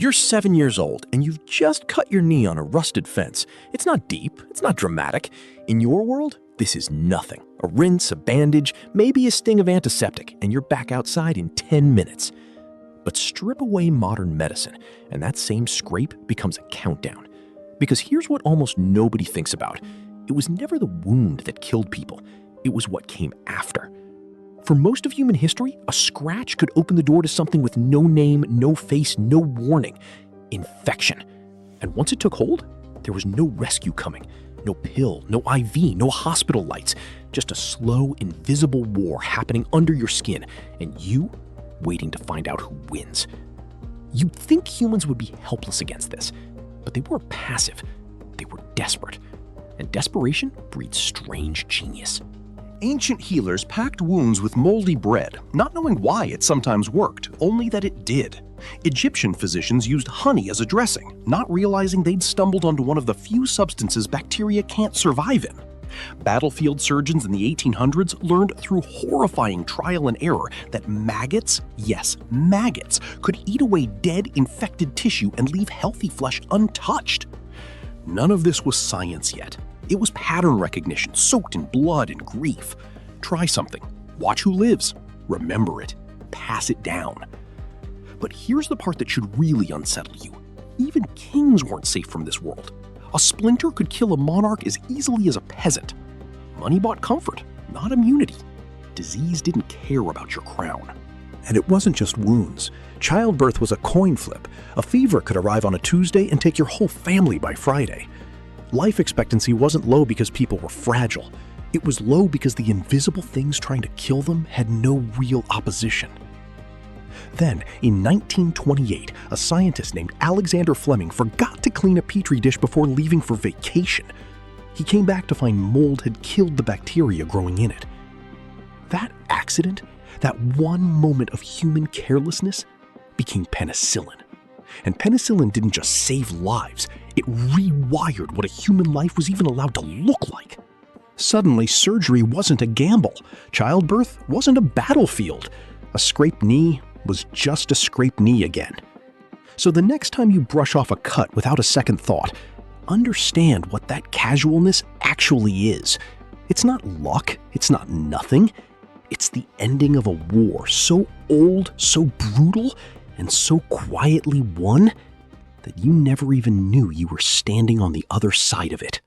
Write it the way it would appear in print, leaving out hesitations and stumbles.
You're 7 years old and you've just cut your knee on a rusted fence. It's not deep, it's not dramatic. In your world, this is nothing. A rinse, a bandage, maybe a sting of antiseptic, and you're back outside in 10 minutes. But strip away modern medicine, and that same scrape becomes a countdown. Because here's what almost nobody thinks about. It was never the wound that killed people. It was what came after. For most of human history, a scratch could open the door to something with no name, no face, no warning. Infection. And once it took hold, there was no rescue coming. No pill, no IV, no hospital lights. Just a slow, invisible war happening under your skin, and you waiting to find out who wins. You'd think humans would be helpless against this, but they weren't passive. They were desperate. And desperation breeds strange genius. Ancient healers packed wounds with moldy bread, not knowing why it sometimes worked, only that it did. Egyptian physicians used honey as a dressing, not realizing they'd stumbled onto one of the few substances bacteria can't survive in. Battlefield surgeons in the 1800s learned through horrifying trial and error that maggots, yes, maggots, could eat away dead, infected tissue and leave healthy flesh untouched. None of this was science yet. It was pattern recognition, soaked in blood and grief. Try something. Watch who lives. Remember it. Pass it down. But here's the part that should really unsettle you. Even kings weren't safe from this world. A splinter could kill a monarch as easily as a peasant. Money bought comfort, not immunity. Disease didn't care about your crown. And it wasn't just wounds. Childbirth was a coin flip. A fever could arrive on a Tuesday and take your whole family by Friday. Life expectancy wasn't low because people were fragile. It was low because the invisible things trying to kill them had no real opposition. Then, in 1928, a scientist named Alexander Fleming forgot to clean a petri dish before leaving for vacation. He came back to find mold had killed the bacteria growing in it. That accident, that one moment of human carelessness, became penicillin. And penicillin didn't just save lives, it rewired what a human life was even allowed to look like. Suddenly, surgery wasn't a gamble. Childbirth wasn't a battlefield. A scraped knee was just a scraped knee again. So the next time you brush off a cut without a second thought, understand what that casualness actually is. It's not luck, it's not nothing. It's the ending of a war so old, so brutal, and so quietly won that you never even knew you were standing on the other side of it.